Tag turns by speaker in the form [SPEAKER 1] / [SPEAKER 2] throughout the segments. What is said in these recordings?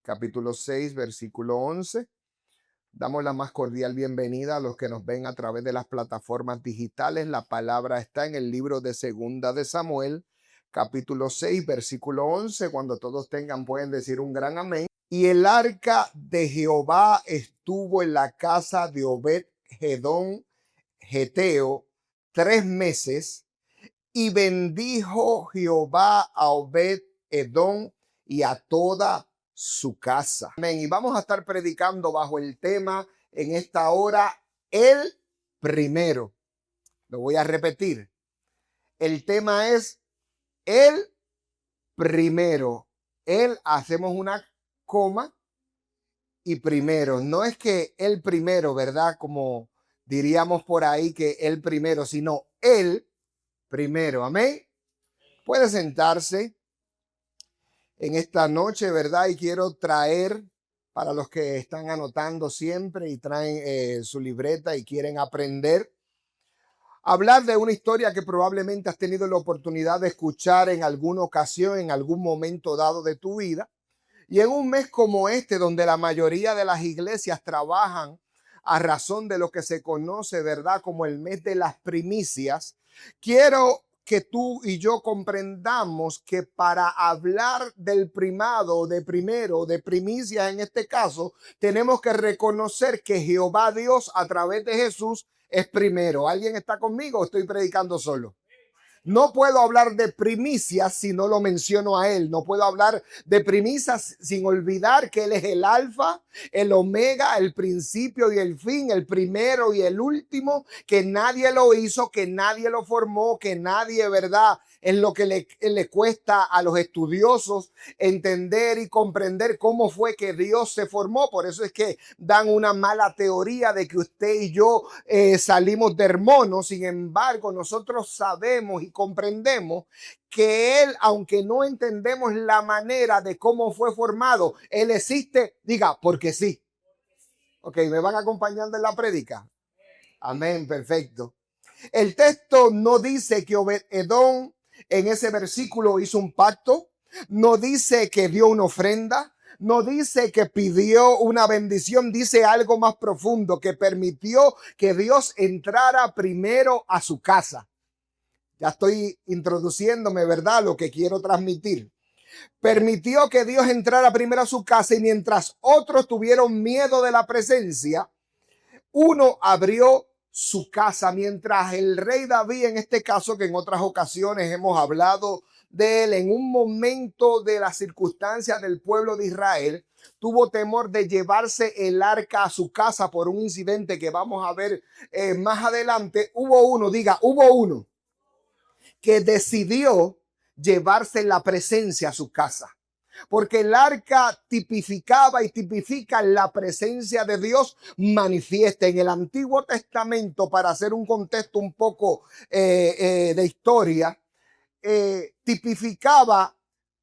[SPEAKER 1] capítulo 6, versículo 11. Damos la más cordial bienvenida a los que nos ven a través de las plataformas digitales. La palabra está en el libro de Segunda de Samuel, capítulo 6, versículo 11. Cuando todos tengan, pueden decir un gran amén. Y el arca de Jehová estuvo en la casa de Obed-Edom Geteo 3 meses, y bendijo Jehová a Obed-Edom y a toda su casa. Amén. Y vamos a estar predicando bajo el tema en esta hora, el primero. Lo voy a repetir. El tema es el primero. Hacemos una coma y primero. No es que el primero, ¿verdad? Como diríamos por ahí que el primero, sino el primero. Amén. Puede sentarse en esta noche, ¿verdad? Y quiero traer, para los que están anotando siempre y traen su libreta y quieren aprender, hablar de una historia que probablemente has tenido la oportunidad de escuchar en alguna ocasión, en algún momento dado de tu vida. Y en un mes como este, donde la mayoría de las iglesias trabajan a razón de lo que se conoce, ¿verdad?, como el mes de las primicias, quiero que tú y yo comprendamos que para hablar del primado, de primero, de primicias en este caso, tenemos que reconocer que Jehová Dios a través de Jesús es primero. ¿Alguien está conmigo o estoy predicando solo? No puedo hablar de primicias si no lo menciono a él. No puedo hablar de primicias sin olvidar que él es el alfa, el omega, el principio y el fin, el primero y el último, que nadie lo hizo, que nadie lo formó, que nadie, ¿verdad? Es lo que le cuesta a los estudiosos entender y comprender cómo fue que Dios se formó. Por eso es que dan una mala teoría de que usted y yo salimos de hermanos. Sin embargo, nosotros sabemos y comprendemos que Él, aunque no entendemos la manera de cómo fue formado, Él existe, diga, porque sí. Ok, ¿me van acompañando en la prédica? Amén, perfecto. El texto no dice que Obed-Edom en ese versículo hizo un pacto, no dice que dio una ofrenda, no dice que pidió una bendición, dice algo más profundo, que permitió que Dios entrara primero a su casa. Ya estoy introduciéndome, ¿verdad?, lo que quiero transmitir. Permitió que Dios entrara primero a su casa, y mientras otros tuvieron miedo de la presencia, uno abrió su casa. Mientras el rey David, en este caso, que en otras ocasiones hemos hablado de él, en un momento de las circunstancias del pueblo de Israel, tuvo temor de llevarse el arca a su casa por un incidente que vamos a ver más adelante. Hubo uno que decidió llevarse la presencia a su casa. Porque el arca tipificaba y tipifica la presencia de Dios manifiesta. En el Antiguo Testamento, para hacer un contexto un poco de historia, tipificaba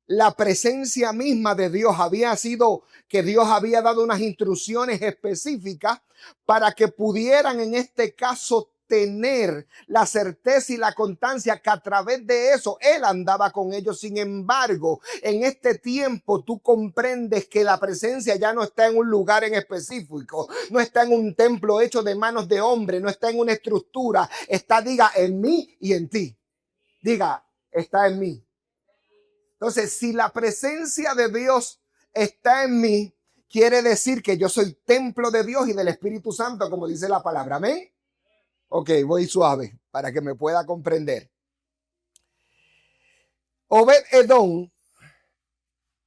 [SPEAKER 1] la presencia misma de Dios. Había sido que Dios había dado unas instrucciones específicas para que pudieran, en este caso, tener la certeza y la constancia que a través de eso Él andaba con ellos. Sin embargo, en este tiempo tú comprendes que la presencia ya no está en un lugar en específico, no está en un templo hecho de manos de hombre, no está en una estructura, está, diga, en mí y en ti. Diga, está en mí. Entonces, si la presencia de Dios está en mí, quiere decir que yo soy templo de Dios y del Espíritu Santo, como dice la palabra. Amén. Ok, voy suave para que me pueda comprender. Obed-Edom,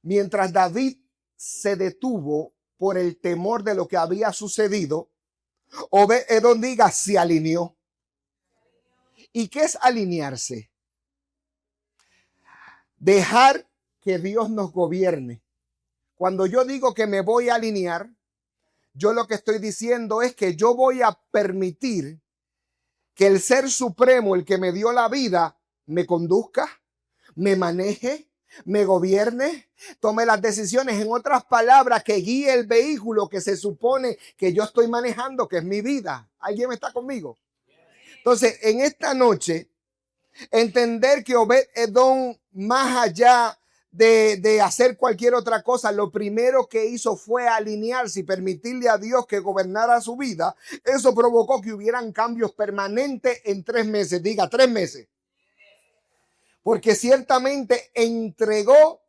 [SPEAKER 1] mientras David se detuvo por el temor de lo que había sucedido, Obed-Edom, diga, se alineó. ¿Y qué es alinearse? Dejar que Dios nos gobierne. Cuando yo digo que me voy a alinear, yo lo que estoy diciendo es que yo voy a permitir que el Ser Supremo, el que me dio la vida, me conduzca, me maneje, me gobierne, tome las decisiones. En otras palabras, que guíe el vehículo que se supone que yo estoy manejando, que es mi vida. ¿Alguien está conmigo? Entonces, en esta noche, entender que Obed-Edom, más allá de hacer cualquier otra cosa, lo primero que hizo fue alinearse y permitirle a Dios que gobernara su vida. Eso provocó que hubieran cambios permanentes en 3 meses. Diga, 3 meses. Porque ciertamente entregó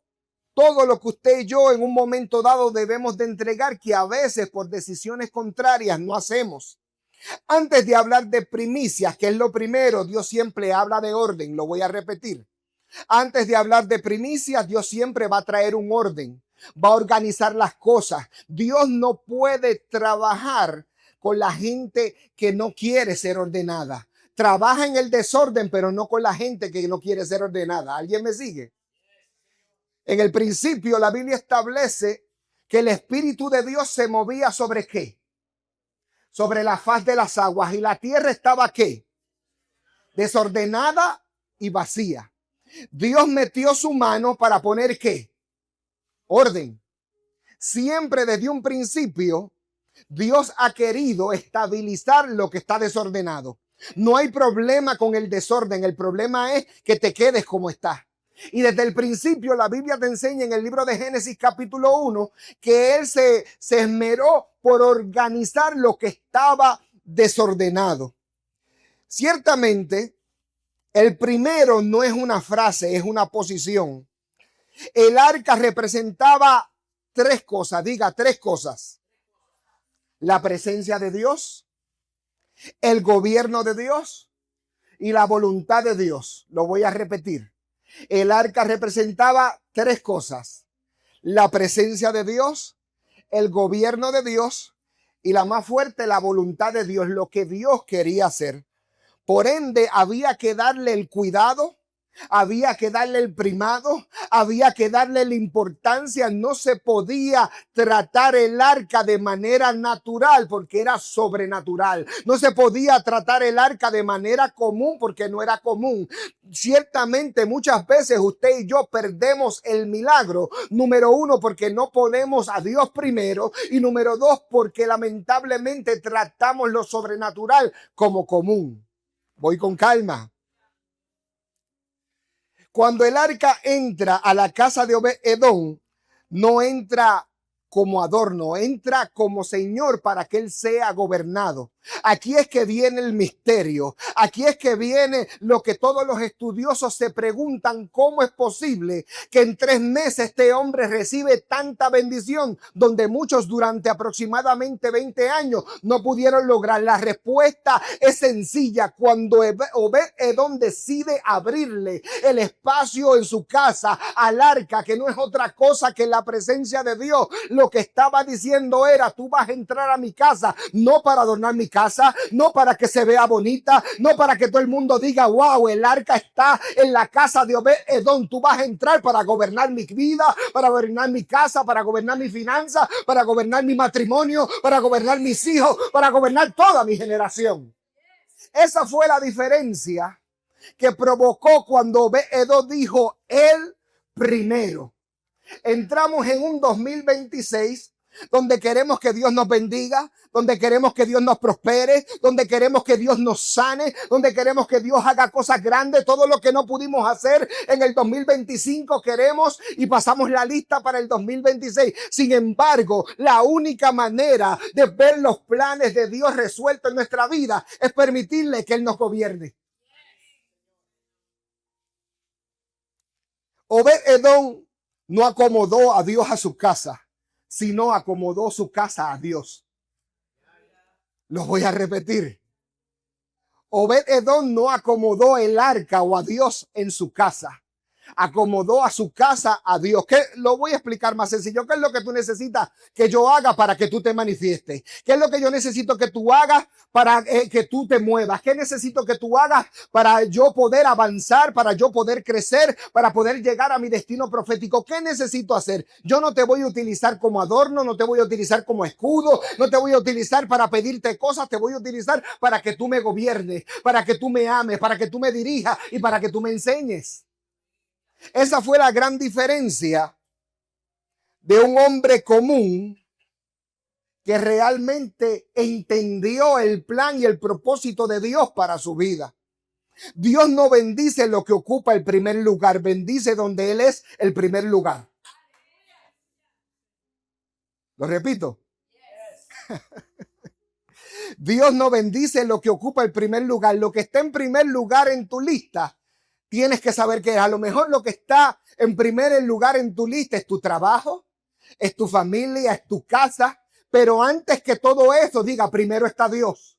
[SPEAKER 1] todo lo que usted y yo en un momento dado debemos de entregar, que a veces por decisiones contrarias no hacemos. Antes de hablar de primicias, que es lo primero, Dios siempre habla de orden. Lo voy a repetir. Antes de hablar de primicias, Dios siempre va a traer un orden, va a organizar las cosas. Dios no puede trabajar con la gente que no quiere ser ordenada. Trabaja en el desorden, pero no con la gente que no quiere ser ordenada. ¿Alguien me sigue? En el principio, la Biblia establece que el Espíritu de Dios se movía sobre ¿qué? Sobre la faz de las aguas, y la tierra estaba ¿qué? Desordenada y vacía. Dios metió su mano para poner ¿qué? Orden. Siempre desde un principio, Dios ha querido estabilizar lo que está desordenado. No hay problema con el desorden. El problema es que te quedes como estás. Y desde el principio la Biblia te enseña en el libro de Génesis capítulo 1 que Él se esmeró por organizar lo que estaba desordenado. Ciertamente, el primero no es una frase, es una posición. El arca representaba 3 cosas. Diga, 3 cosas. La presencia de Dios, el gobierno de Dios y la voluntad de Dios. Lo voy a repetir. El arca representaba 3 cosas. La presencia de Dios, el gobierno de Dios y la más fuerte, la voluntad de Dios, lo que Dios quería hacer. Por ende, había que darle el cuidado, había que darle el primado, había que darle la importancia. No se podía tratar el arca de manera natural porque era sobrenatural. No se podía tratar el arca de manera común porque no era común. Ciertamente muchas veces usted y yo perdemos el milagro. Número 1, porque no ponemos a Dios primero, y número 2, porque lamentablemente tratamos lo sobrenatural como común. Voy con calma. Cuando el arca entra a la casa de Obed-Edom, no entra como adorno, entra como señor para que él sea gobernado. Aquí es que viene el misterio. Aquí es que viene lo que todos los estudiosos se preguntan: ¿cómo es posible que en 3 meses este hombre recibe tanta bendición, donde muchos durante aproximadamente 20 años no pudieron lograr? La respuesta es sencilla. Cuando Obed-Edom decide abrirle el espacio en su casa al arca, que no es otra cosa que la presencia de Dios, lo que estaba diciendo era: tú vas a entrar a mi casa no para adornar mi casa, no para que se vea bonita, no para que todo el mundo diga: wow, el arca está en la casa de Obed-Edom. Tú vas a entrar para gobernar mi vida, para gobernar mi casa, para gobernar mi finanza, para gobernar mi matrimonio, para gobernar mis hijos, para gobernar toda mi generación. Esa fue la diferencia que provocó cuando Obed-Edom dijo: el primero. Entramos en un 2026 donde queremos que Dios nos bendiga, donde queremos que Dios nos prospere, donde queremos que Dios nos sane, donde queremos que Dios haga cosas grandes. Todo lo que no pudimos hacer en el 2025 queremos, y pasamos la lista para el 2026. Sin embargo, la única manera de ver los planes de Dios resueltos en nuestra vida es permitirle que Él nos gobierne. Obed-Edom no acomodó a Dios a su casa, sino acomodó su casa a Dios. Lo voy a repetir. Obed-Edom no acomodó el arca o a Dios en su casa. Acomodó a su casa a Dios. ¿Qué? Lo voy a explicar más sencillo. ¿Qué es lo que tú necesitas que yo haga para que tú te manifiestes? ¿Qué es lo que yo necesito que tú hagas para que tú te muevas? ¿Qué necesito que tú hagas para yo poder avanzar, para yo poder crecer, para poder llegar a mi destino profético? ¿Qué necesito hacer? Yo no te voy a utilizar como adorno, no te voy a utilizar como escudo, no te voy a utilizar para pedirte cosas, te voy a utilizar para que tú me gobiernes, para que tú me ames, para que tú me dirijas y para que tú me enseñes. Esa fue la gran diferencia de un hombre común que realmente entendió el plan y el propósito de Dios para su vida. Dios no bendice lo que ocupa el primer lugar, bendice donde Él es el primer lugar. Lo repito. Dios no bendice lo que ocupa el primer lugar. Lo que está en primer lugar en tu lista, tienes que saber que a lo mejor lo que está en primer lugar en tu lista es tu trabajo, es tu familia, es tu casa. Pero antes que todo eso, diga, primero está Dios.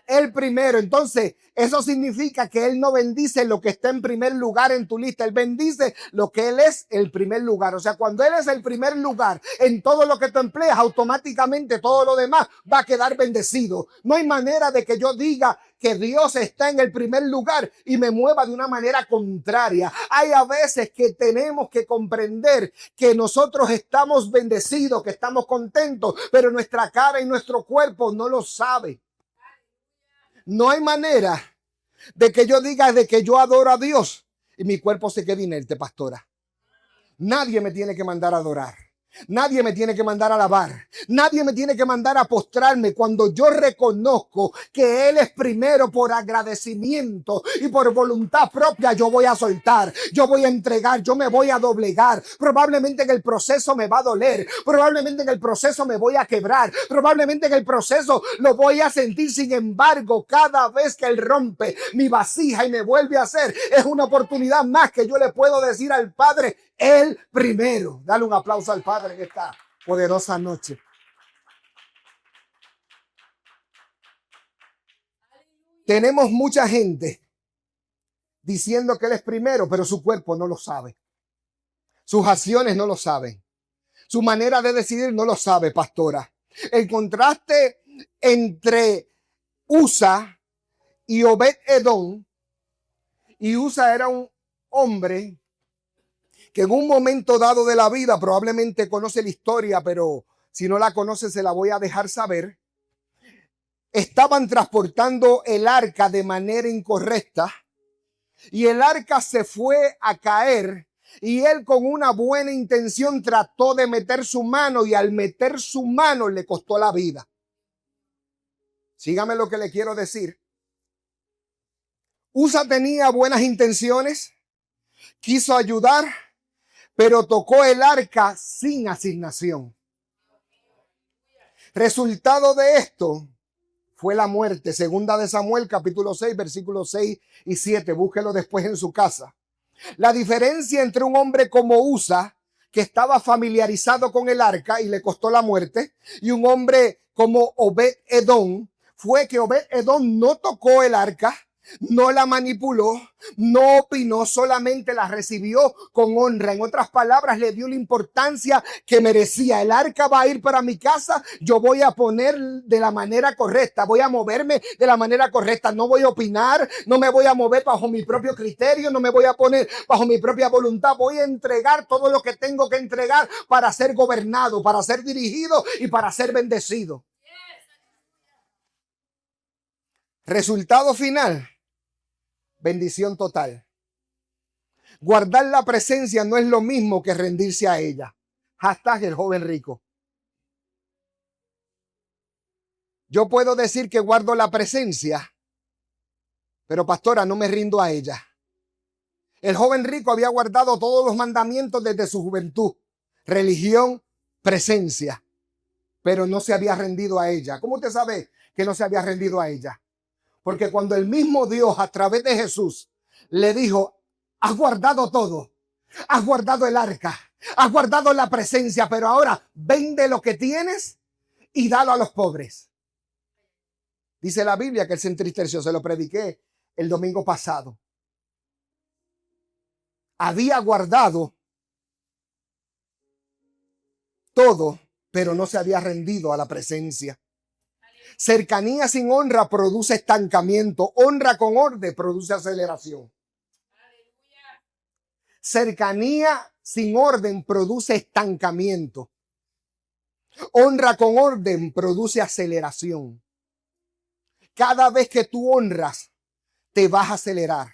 [SPEAKER 1] El primero. Entonces, eso significa que Él no bendice lo que está en primer lugar en tu lista. Él bendice lo que Él es el primer lugar. O sea, cuando Él es el primer lugar en todo lo que tú empleas, automáticamente todo lo demás va a quedar bendecido. No hay manera de que yo diga que Dios está en el primer lugar y me mueva de una manera contraria. Hay a veces que tenemos que comprender que nosotros estamos bendecidos, que estamos contentos, pero nuestra cara y nuestro cuerpo no lo sabe. No hay manera de que yo diga de que yo adoro a Dios y mi cuerpo se quede inerte, pastora. Nadie me tiene que mandar a adorar. Nadie me tiene que mandar a alabar. Nadie me tiene que mandar a postrarme cuando yo reconozco que Él es primero por agradecimiento y por voluntad propia. Yo voy a soltar, yo voy a entregar, yo me voy a doblegar. Probablemente en el proceso me va a doler. Probablemente en el proceso me voy a quebrar. Probablemente en el proceso lo voy a sentir. Sin embargo, cada vez que Él rompe mi vasija y me vuelve a hacer, es una oportunidad más que yo le puedo decir al Padre, Él primero. Dale un aplauso al Padre en esta poderosa noche. Tenemos mucha gente diciendo que Él es primero, pero su cuerpo no lo sabe. Sus acciones no lo saben. Su manera de decidir no lo sabe, pastora. El contraste entre Usa y Obed-Edom. Y Usa era un hombre que en un momento dado de la vida, probablemente conoce la historia, pero si no la conoce se la voy a dejar saber. Estaban transportando el arca de manera incorrecta y el arca se fue a caer y él con una buena intención trató de meter su mano y al meter su mano le costó la vida. Sígame lo que le quiero decir. Usa tenía buenas intenciones, quiso ayudar, pero tocó el arca sin asignación. Resultado de esto fue la muerte. Segunda de Samuel, capítulo 6, versículos 6 y 7. Búsquelo después en su casa. La diferencia entre un hombre como Usa, que estaba familiarizado con el arca y le costó la muerte, y un hombre como Obed-Edom, fue que Obed-Edom no tocó el arca, no la manipuló, no opinó, solamente la recibió con honra. En otras palabras, le dio la importancia que merecía. El arca va a ir para mi casa, yo voy a poner de la manera correcta, voy a moverme de la manera correcta, no voy a opinar, no me voy a mover bajo mi propio criterio, no me voy a poner bajo mi propia voluntad, voy a entregar todo lo que tengo que entregar para ser gobernado, para ser dirigido y para ser bendecido. Resultado final, bendición total. Guardar la presencia no es lo mismo que rendirse a ella. Hashtag el joven rico. Yo puedo decir que guardo la presencia, pero pastora, no me rindo a ella. El joven rico había guardado todos los mandamientos desde su juventud. Religión, presencia, pero no se había rendido a ella. ¿Cómo usted sabe que no se había rendido a ella? Porque cuando el mismo Dios a través de Jesús le dijo, has guardado todo, has guardado el arca, has guardado la presencia, pero ahora vende lo que tienes y dalo a los pobres. Dice la Biblia que él se entristeció, se lo prediqué el domingo pasado. Había guardado todo, pero no se había rendido a la presencia. Cercanía sin honra produce estancamiento. Honra con orden produce aceleración. Cercanía sin orden produce estancamiento. Honra con orden produce aceleración. Cada vez que tú honras, te vas a acelerar.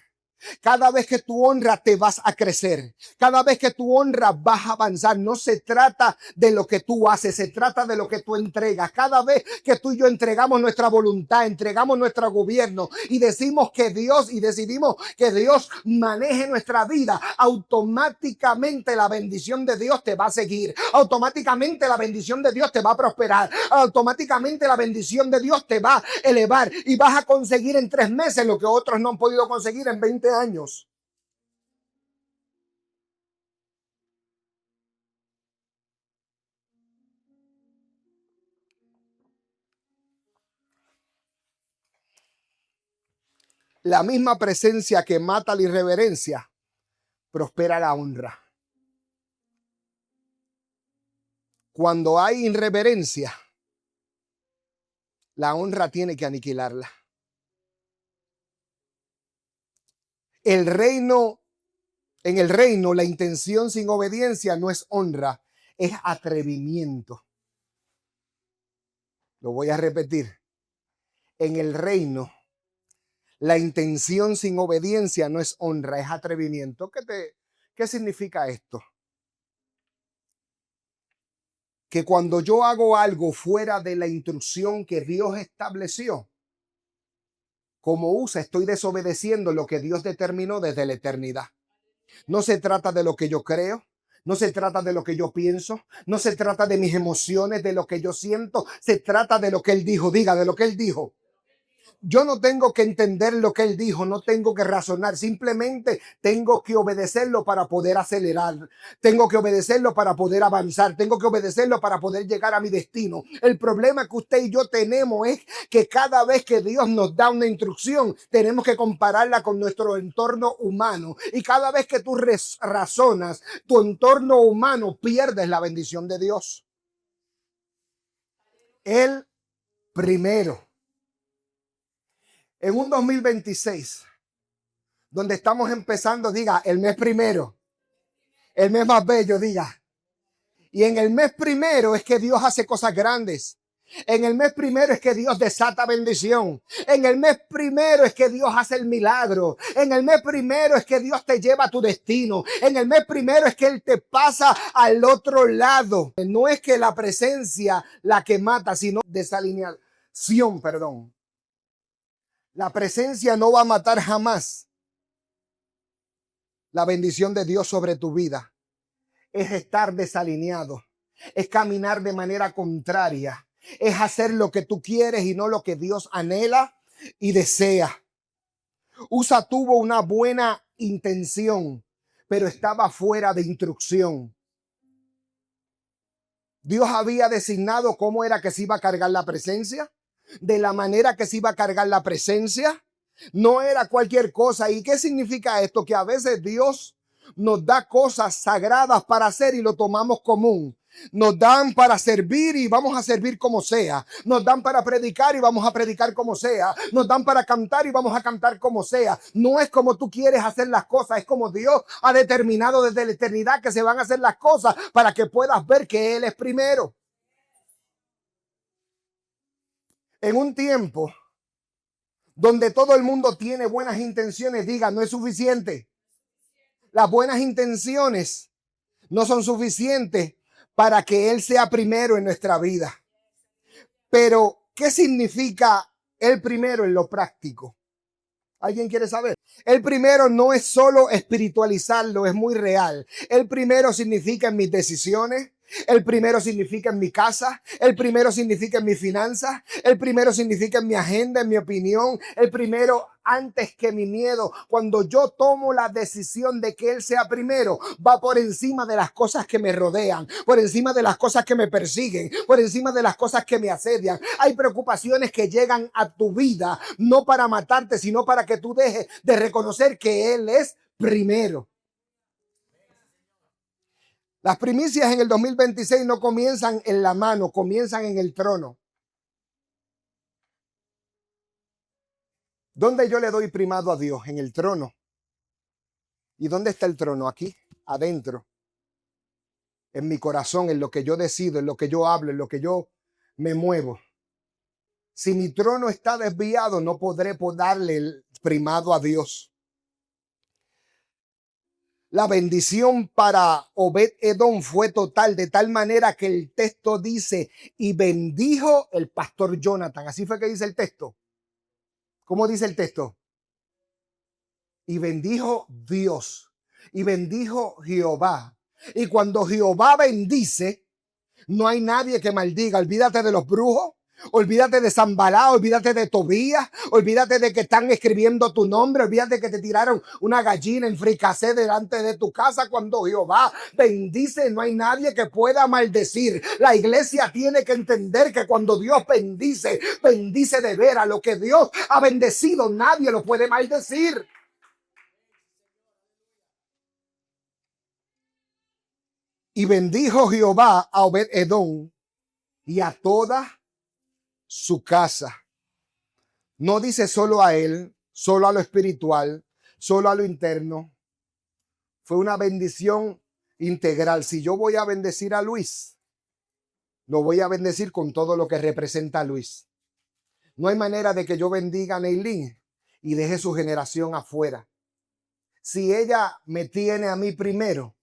[SPEAKER 1] Cada vez que tú honras te vas a crecer. Cada vez que tú honras vas a avanzar. No se trata de lo que tú haces, se trata de lo que tú entregas. Cada vez que tú y yo entregamos nuestra voluntad, entregamos nuestro gobierno y decimos que Dios y decidimos que Dios maneje nuestra vida, automáticamente la bendición de Dios te va a seguir. Automáticamente la bendición de Dios te va a prosperar. Automáticamente la bendición de Dios te va a elevar y vas a conseguir en 3 meses lo que otros no han podido conseguir en 20 años. La misma presencia que mata la irreverencia, prospera la honra. Cuando hay irreverencia, la honra tiene que aniquilarla. En el reino, la intención sin obediencia no es honra, es atrevimiento. Lo voy a repetir. En el reino, la intención sin obediencia no es honra, es atrevimiento. ¿Qué significa esto? Que cuando yo hago algo fuera de la instrucción que Dios estableció, como usa, estoy desobedeciendo lo que Dios determinó desde la eternidad. No se trata de lo que yo creo, no se trata de lo que yo pienso, no se trata de mis emociones, de lo que yo siento, se trata de lo que Él dijo. Diga, de lo que Él dijo. Yo no tengo que entender lo que Él dijo, no tengo que razonar, simplemente tengo que obedecerlo para poder acelerar, tengo que obedecerlo para poder avanzar, tengo que obedecerlo para poder llegar a mi destino. El problema que usted y yo tenemos es que cada vez que Dios nos da una instrucción, tenemos que compararla con nuestro entorno humano. Y cada vez que tú razonas tu entorno humano, pierdes la bendición de Dios. El primero. En un 2026, donde estamos empezando, diga, el mes primero, el mes más bello, diga. Y en el mes primero es que Dios hace cosas grandes. En el mes primero es que Dios desata bendición. En el mes primero es que Dios hace el milagro. En el mes primero es que Dios te lleva a tu destino. En el mes primero es que Él te pasa al otro lado. No es que la presencia la que mata, sino desalineación, perdón. La presencia no va a matar jamás la bendición de Dios sobre tu vida. Es estar desalineado, es caminar de manera contraria, es hacer lo que tú quieres y no lo que Dios anhela y desea. Usa tuvo una buena intención, pero estaba fuera de instrucción. Dios había designado cómo era que se iba a cargar la presencia, de la manera que se iba a cargar la presencia. No era cualquier cosa. ¿Y qué significa esto? Que a veces Dios nos da cosas sagradas para hacer y lo tomamos común. Nos dan para servir y vamos a servir como sea. Nos dan para predicar y vamos a predicar como sea. Nos dan para cantar y vamos a cantar como sea. No es como tú quieres hacer las cosas, es como Dios ha determinado desde la eternidad que se van a hacer las cosas para que puedas ver que Él es primero. En un tiempo donde todo el mundo tiene buenas intenciones, diga, no es suficiente. Las buenas intenciones no son suficientes para que Él sea primero en nuestra vida. Pero, ¿qué significa el primero en lo práctico? ¿Alguien quiere saber? El primero no es solo espiritualizarlo, es muy real. El primero significa en mis decisiones. El primero significa en mi casa, el primero significa en mi finanzas, el primero significa en mi agenda, en mi opinión, el primero antes que mi miedo. Cuando yo tomo la decisión de que Él sea primero, va por encima de las cosas que me rodean, por encima de las cosas que me persiguen, por encima de las cosas que me asedian. Hay preocupaciones que llegan a tu vida, no para matarte, sino para que tú dejes de reconocer que Él es primero. Las primicias en el 2026 no comienzan en la mano, comienzan en el trono. ¿Dónde yo le doy primado a Dios? En el trono. ¿Y dónde está el trono? Aquí, adentro. En mi corazón, en lo que yo decido, en lo que yo hablo, en lo que yo me muevo. Si mi trono está desviado, no podré darle el primado a Dios. La bendición para Obed-Edom fue total, de tal manera que el texto dice, y bendijo el pastor Jonathan. Así fue que dice el texto. ¿Cómo dice el texto? Y bendijo Dios, y bendijo Jehová. Y cuando Jehová bendice, no hay nadie que maldiga. Olvídate de los brujos. Olvídate de Zambalá, olvídate de Tobías, olvídate de que están escribiendo tu nombre, olvídate que te tiraron una gallina en fricasé delante de tu casa. Cuando Jehová bendice, no hay nadie que pueda maldecir. La iglesia tiene que entender que cuando Dios bendice, bendice de veras. Lo que Dios ha bendecido, nadie lo puede maldecir. Y bendijo Jehová a Obed-Edom y a toda su casa. No dice solo a él, solo a lo espiritual, solo a lo interno. Fue una bendición integral. Si yo voy a bendecir a Luis, lo voy a bendecir con todo lo que representa a Luis. No hay manera de que yo bendiga a Neilín y deje su generación afuera. Si ella me tiene a mí primero,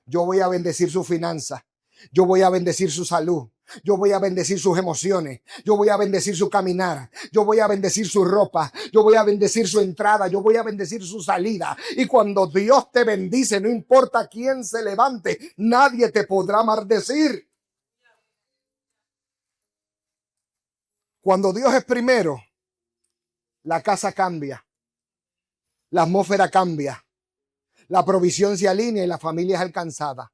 [SPEAKER 1] yo voy a bendecir su finanza, yo voy a bendecir su salud, yo voy a bendecir sus emociones, yo voy a bendecir su caminar, yo voy a bendecir su ropa, yo voy a bendecir su entrada, yo voy a bendecir su salida. Y cuando Dios te bendice, no importa quién se levante, nadie te podrá maldecir. Cuando Dios es primero, la casa cambia, la atmósfera cambia, la provisión se alinea y la familia es alcanzada.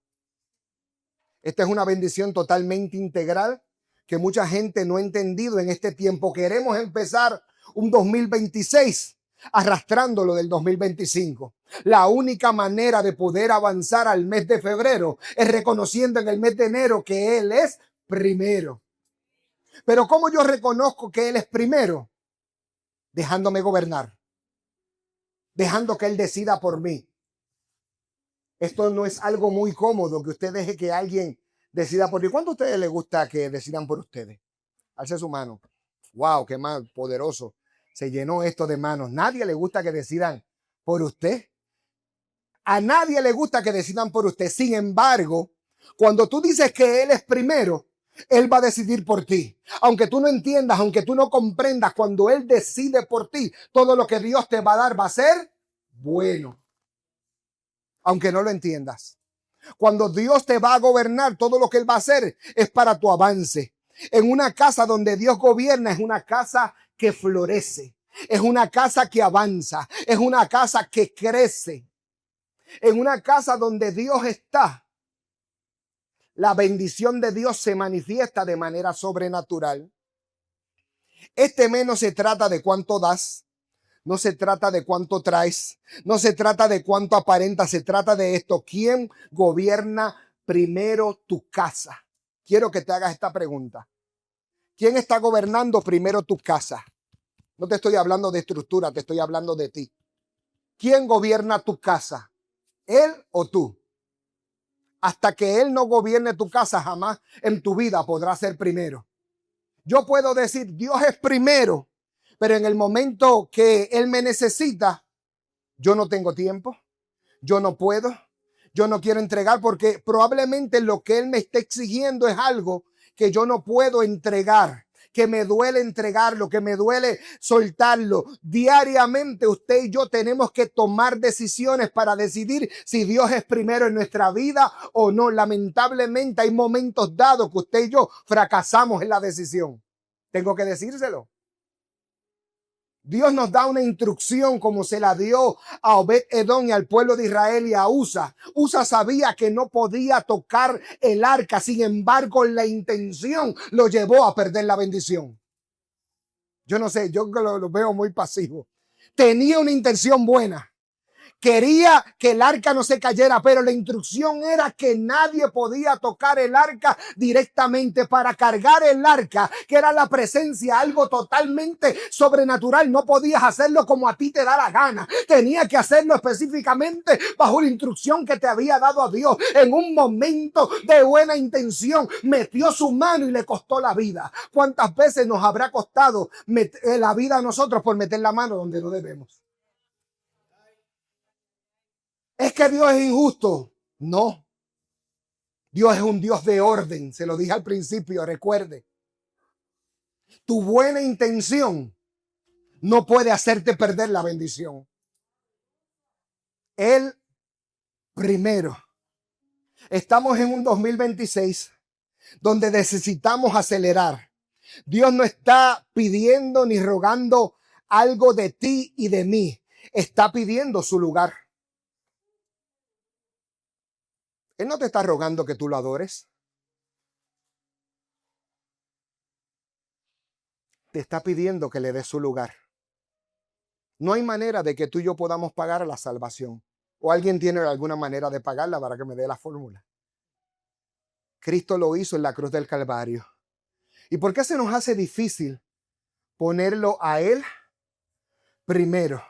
[SPEAKER 1] Esta es una bendición totalmente integral que mucha gente no ha entendido en este tiempo. Queremos empezar un 2026 arrastrándolo del 2025. La única manera de poder avanzar al mes de febrero es reconociendo en el mes de enero que Él es primero. Pero ¿cómo yo reconozco que Él es primero? Dejándome gobernar, dejando que Él decida por mí. Esto no es algo muy cómodo que usted deje que alguien decida por ti. ¿Cuánto a ustedes les gusta que decidan por ustedes? Alce su mano. Wow, qué más poderoso. Se llenó esto de manos. Nadie le gusta que decidan por usted. A nadie le gusta que decidan por usted. Sin embargo, cuando tú dices que Él es primero, Él va a decidir por ti. Aunque tú no entiendas, aunque tú no comprendas, cuando Él decide por ti, todo lo que Dios te va a dar va a ser bueno. Aunque no lo entiendas. Cuando Dios te va a gobernar, todo lo que Él va a hacer es para tu avance. En una casa donde Dios gobierna, es una casa que florece, es una casa que avanza, es una casa que crece. En una casa donde Dios está, la bendición de Dios se manifiesta de manera sobrenatural. Este mes no se trata de cuánto das. No se trata de cuánto traes, no se trata de cuánto aparenta, se trata de esto. ¿Quién gobierna primero tu casa? Quiero que te hagas esta pregunta. ¿Quién está gobernando primero tu casa? No te estoy hablando de estructura, te estoy hablando de ti. ¿Quién gobierna tu casa? ¿Él o tú? Hasta que Él no gobierne tu casa, jamás en tu vida podrá ser primero. Yo puedo decir, Dios es primero, pero en el momento que Él me necesita, yo no tengo tiempo, yo no puedo, yo no quiero entregar porque probablemente lo que Él me está exigiendo es algo que yo no puedo entregar, que me duele entregarlo, que me duele soltarlo. Diariamente usted y yo tenemos que tomar decisiones para decidir si Dios es primero en nuestra vida o no. Lamentablemente hay momentos dados que usted y yo fracasamos en la decisión. Tengo que decírselo. Dios nos da una instrucción como se la dio a Obed-Edom y al pueblo de Israel y a Usa. Usa sabía que no podía tocar el arca, sin embargo la intención lo llevó a perder la bendición. Yo no sé, yo lo veo muy pasivo. Tenía una intención buena. Quería que el arca no se cayera, pero la instrucción era que nadie podía tocar el arca directamente. Para cargar el arca, que era la presencia, algo totalmente sobrenatural, no podías hacerlo como a ti te da la gana. Tenía que hacerlo específicamente bajo la instrucción que te había dado a Dios. En un momento de buena intención, metió su mano y le costó la vida. ¿Cuántas veces nos habrá costado la vida a nosotros por meter la mano donde no debemos? ¿Es que Dios es injusto? No. Dios es un Dios de orden. Se lo dije al principio, recuerde. Tu buena intención no puede hacerte perder la bendición. Él primero. Estamos en un 2026 donde necesitamos acelerar. Dios no está pidiendo ni rogando algo de ti y de mí. Está pidiendo su lugar. Él no te está rogando que tú lo adores. Te está pidiendo que le des su lugar. No hay manera de que tú y yo podamos pagar la salvación. ¿O alguien tiene alguna manera de pagarla para que me dé la fórmula? Cristo lo hizo en la cruz del Calvario. ¿Y por qué se nos hace difícil ponerlo a Él primero?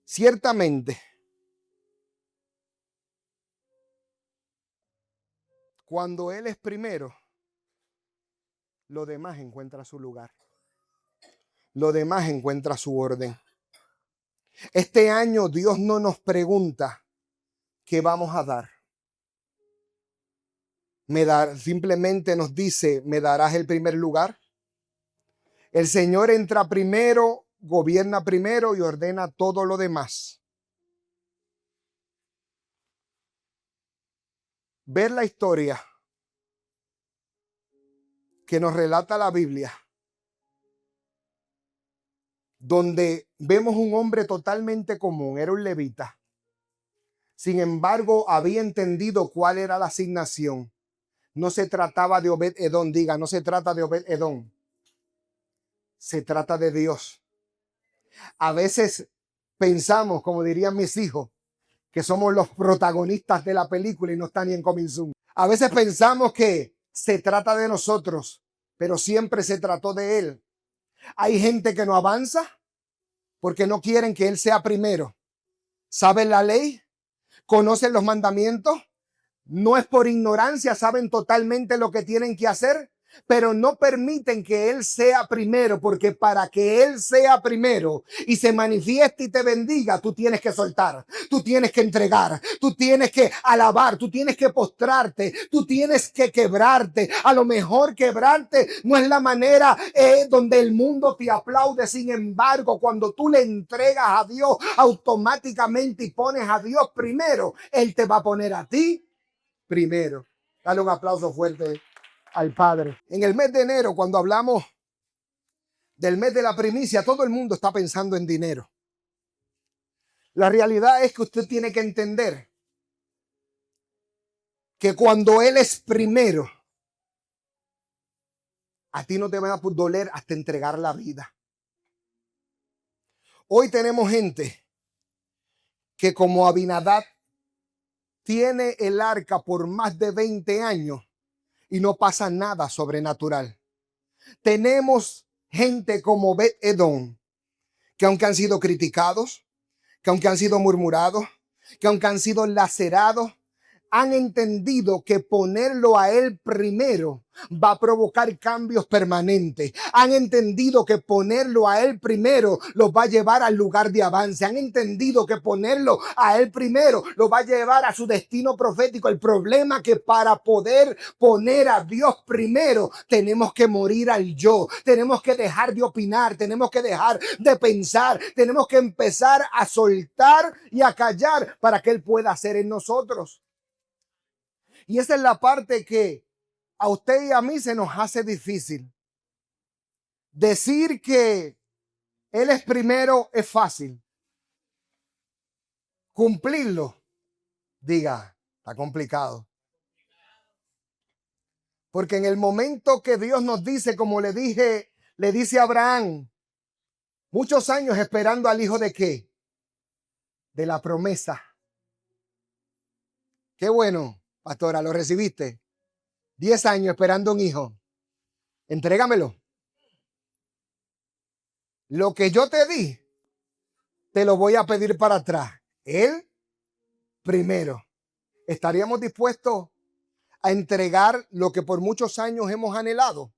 [SPEAKER 1] Ciertamente, cuando Él es primero, lo demás encuentra su lugar. Lo demás encuentra su orden. Este año Dios no nos pregunta qué vamos a dar. Simplemente nos dice, ¿me darás el primer lugar? El Señor entra primero, gobierna primero y ordena todo lo demás. Ver la historia que nos relata la Biblia, donde vemos un hombre totalmente común, era un levita. Sin embargo, había entendido cuál era la asignación. No se trataba de Obed-Edom, diga, no se trata de Obed-Edom. Se trata de Dios. A veces pensamos, como dirían mis hijos, que somos los protagonistas de la película y no está ni en Coming Soon. A veces pensamos que se trata de nosotros, pero siempre se trató de Él. Hay gente que no avanza porque no quieren que Él sea primero. ¿Saben la ley? ¿Conocen los mandamientos? No es por ignorancia, saben totalmente lo que tienen que hacer, pero no permiten que Él sea primero, porque para que Él sea primero y se manifieste y te bendiga, tú tienes que soltar, tú tienes que entregar, tú tienes que alabar, tú tienes que postrarte, tú tienes que quebrarte. A lo mejor quebrarte no es la manera donde el mundo te aplaude. Sin embargo, cuando tú le entregas a Dios automáticamente y pones a Dios primero, Él te va a poner a ti primero. Dale un aplauso fuerte al Padre. En el mes de enero, cuando hablamos del mes de la primicia, todo el mundo está pensando en dinero. La realidad es que usted tiene que entender que cuando Él es primero, a ti no te va a doler hasta entregar la vida. Hoy tenemos gente que como Abinadab tiene el arca por más de 20 años y no pasa nada sobrenatural. Tenemos gente como Obed-Edom, que aunque han sido criticados, que aunque han sido murmurados, que aunque han sido lacerados, han entendido que ponerlo a Él primero va a provocar cambios permanentes. Han entendido que ponerlo a Él primero los va a llevar al lugar de avance. Han entendido que ponerlo a Él primero los va a llevar a su destino profético. El problema es que para poder poner a Dios primero tenemos que morir al yo. Tenemos que dejar de opinar. Tenemos que dejar de pensar. Tenemos que empezar a soltar y a callar para que Él pueda hacer en nosotros. Y esa es la parte que a usted y a mí se nos hace difícil. Decir que Él es primero es fácil. Cumplirlo, diga, está complicado. Porque en el momento que Dios nos dice, como le dice a Abraham, muchos años esperando al hijo de qué? De la promesa. Qué bueno, pastora, lo recibiste. 10 años esperando un hijo. Entrégamelo. Lo que yo te di, te lo voy a pedir para atrás. Él primero. ¿Estaríamos dispuestos a entregar lo que por muchos años hemos anhelado?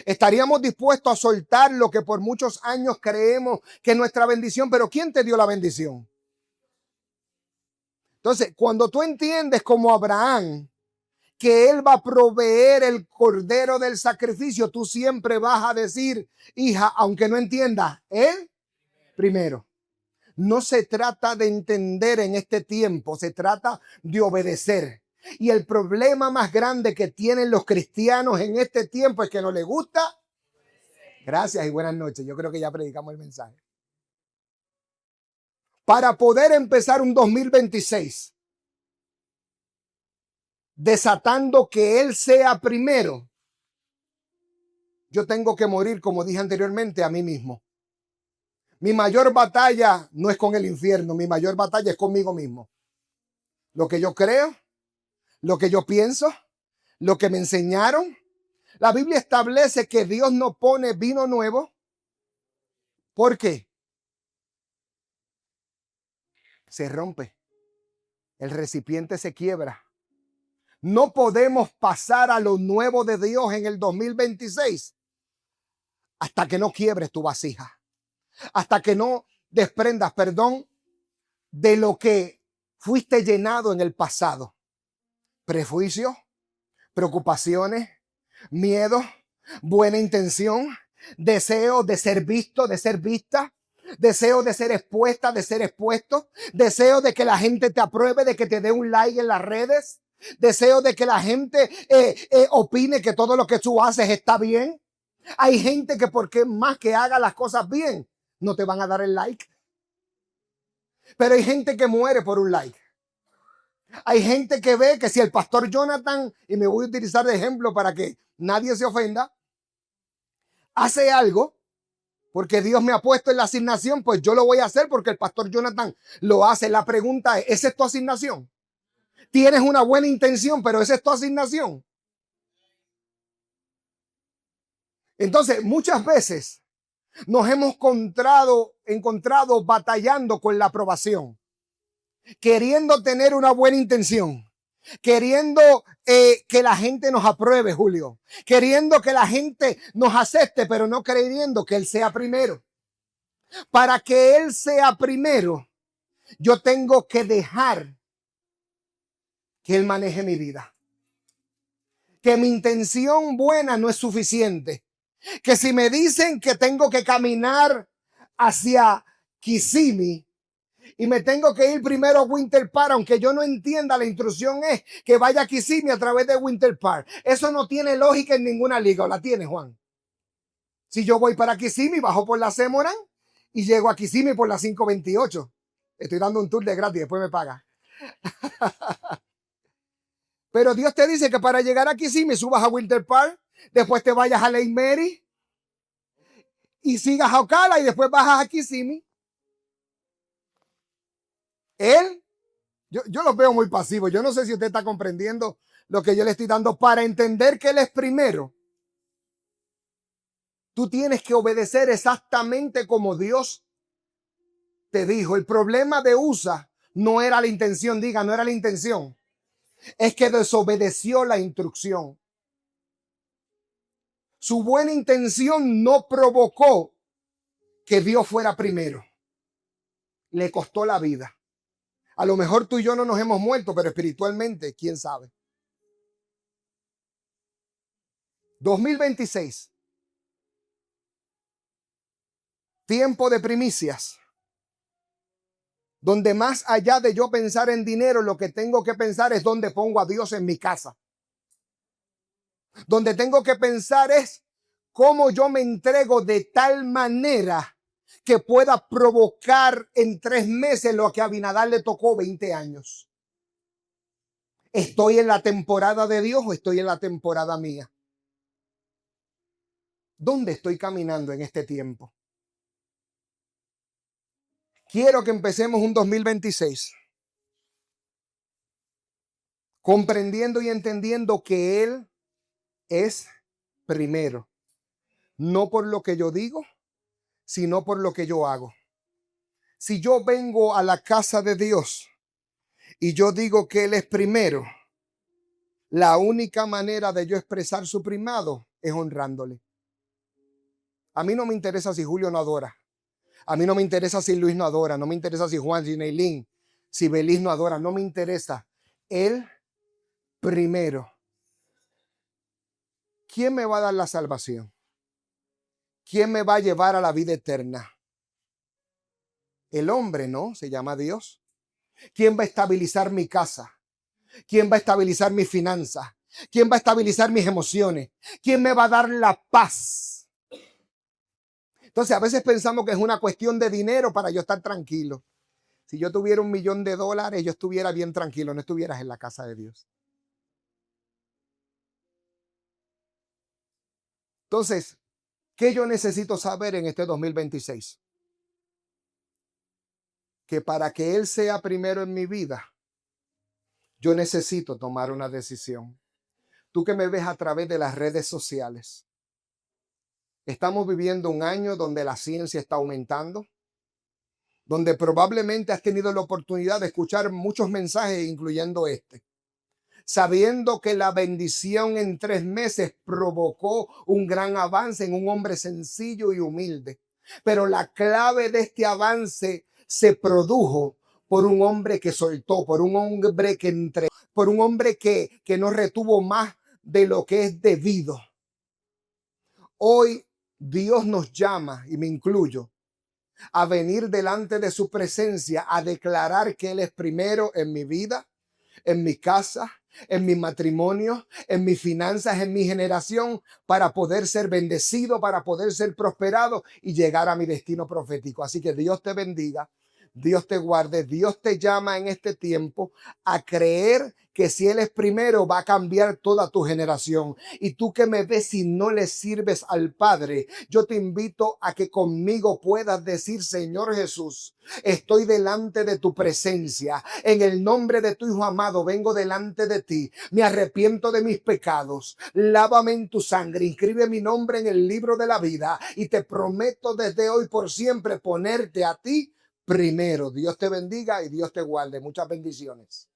[SPEAKER 1] Estaríamos dispuestos a soltar lo que por muchos años creemos que es nuestra bendición, pero ¿quién te dio la bendición? Entonces, cuando tú entiendes como Abraham que él va a proveer el cordero del sacrificio, tú siempre vas a decir, hija, aunque no entiendas, él primero. No se trata de entender en este tiempo, se trata de obedecer. Y el problema más grande que tienen los cristianos en este tiempo es que no les gusta. Gracias y buenas noches. Yo creo que ya predicamos el mensaje. Para poder empezar un 2026 desatando que Él sea primero, yo tengo que morir, como dije anteriormente, a mí mismo. Mi mayor batalla no es con el infierno, mi mayor batalla es conmigo mismo. Lo que yo creo, lo que yo pienso, lo que me enseñaron. La Biblia establece que Dios no pone vino nuevo. ¿Por qué? Se rompe. El recipiente se quiebra. No podemos pasar a lo nuevo de Dios en el 2026 hasta que no quiebres tu vasija. Hasta que no desprendas, perdón, de lo que fuiste llenado en el pasado. Prejuicios, preocupaciones, miedo, buena intención, deseo de ser visto, de ser vista, deseo de ser expuesta, de ser expuesto, deseo de que la gente te apruebe, de que te dé un like en las redes, deseo de que la gente opine que todo lo que tú haces está bien. Hay gente que porque más que haga las cosas bien, no te van a dar el like. Pero hay gente que muere por un like. Hay gente que ve que si el pastor Jonathan, y me voy a utilizar de ejemplo para que nadie se ofenda, hace algo porque Dios me ha puesto en la asignación, pues yo lo voy a hacer porque el pastor Jonathan lo hace. La pregunta es, ¿esa es tu asignación? Tienes una buena intención, pero ¿esa es tu asignación? Entonces, muchas veces nos hemos encontrado batallando con la aprobación, queriendo tener una buena intención, queriendo que la gente nos apruebe, Julio, queriendo que la gente nos acepte, pero no creyendo que Él sea primero. Para que Él sea primero, yo tengo que dejar que Él maneje mi vida. Que mi intención buena no es suficiente. Que si me dicen que tengo que caminar hacia Kissimmee y me tengo que ir primero a Winter Park, aunque yo no entienda, la instrucción es que vaya a Kissimmee a través de Winter Park. Eso no tiene lógica en ninguna liga, ¿o la tiene, Juan? Si yo voy para Kissimmee, bajo por la Semoran y llego a Kissimmee por la 528. Estoy dando un tour de gratis, después me paga. Pero Dios te dice que para llegar a Kissimmee subas a Winter Park, después te vayas a Lake Mary y sigas a Ocala y después bajas a Kissimmee. Yo lo veo muy pasivo. Yo no sé si usted está comprendiendo lo que yo le estoy dando. Para entender que Él es primero, tú tienes que obedecer exactamente como Dios te dijo. El problema de Usa no era la intención, no era la intención. Es que desobedeció la instrucción. Su buena intención no provocó que Dios fuera primero. Le costó la vida. A lo mejor tú y yo no nos hemos muerto, pero espiritualmente, quién sabe. 2026. Tiempo de primicias. Donde más allá de yo pensar en dinero, lo que tengo que pensar es dónde pongo a Dios en mi casa. Donde tengo que pensar es cómo yo me entrego de tal manera que pueda provocar en 3 meses lo que a Abinadab le tocó 20 años. ¿Estoy en la temporada de Dios o estoy en la temporada mía? ¿Dónde estoy caminando en este tiempo? Quiero que empecemos un 2026 comprendiendo y entendiendo que Él es primero. No por lo que yo digo, sino por lo que yo hago. Si yo vengo a la casa de Dios y yo digo que Él es primero, la única manera de yo expresar su primado es honrándole. A mí no me interesa si Julio no adora. A mí no me interesa si Luis no adora. No me interesa si Juan, si Neilín, si Belis no adora. No me interesa. Él primero. ¿Quién me va a dar la salvación? ¿Quién me va a llevar a la vida eterna? El hombre, ¿no? Se llama Dios. ¿Quién va a estabilizar mi casa? ¿Quién va a estabilizar mis finanzas? ¿Quién va a estabilizar mis emociones? ¿Quién me va a dar la paz? Entonces a veces pensamos que es una cuestión de dinero para yo estar tranquilo. Si yo tuviera $1.000.000, yo estuviera bien tranquilo, no estuvieras en la casa de Dios. Entonces, ¿qué yo necesito saber en este 2026? Que para que Él sea primero en mi vida, yo necesito tomar una decisión. Tú que me ves a través de las redes sociales, estamos viviendo un año donde la ciencia está aumentando, donde probablemente has tenido la oportunidad de escuchar muchos mensajes, incluyendo este, sabiendo que la bendición en 3 meses provocó un gran avance en un hombre sencillo y humilde. Pero la clave de este avance se produjo por un hombre que soltó, por un hombre que entregó, por un hombre que no retuvo más de lo que es debido. Hoy Dios nos llama, y me incluyo, a venir delante de su presencia, a declarar que Él es primero en mi vida, en mi casa, en mi matrimonio, en mis finanzas, en mi generación, para poder ser bendecido, para poder ser prosperado y llegar a mi destino profético. Así que Dios te bendiga, Dios te guarde, Dios te llama en este tiempo a creer que si Él es primero va a cambiar toda tu generación. Y tú que me ves y no le sirves al Padre, yo te invito a que conmigo puedas decir: Señor Jesús, estoy delante de tu presencia. En el nombre de tu Hijo amado, vengo delante de ti. Me arrepiento de mis pecados. Lávame en tu sangre. Inscribe mi nombre en el libro de la vida. Y te prometo desde hoy por siempre ponerte a ti primero. Dios te bendiga y Dios te guarde. Muchas bendiciones.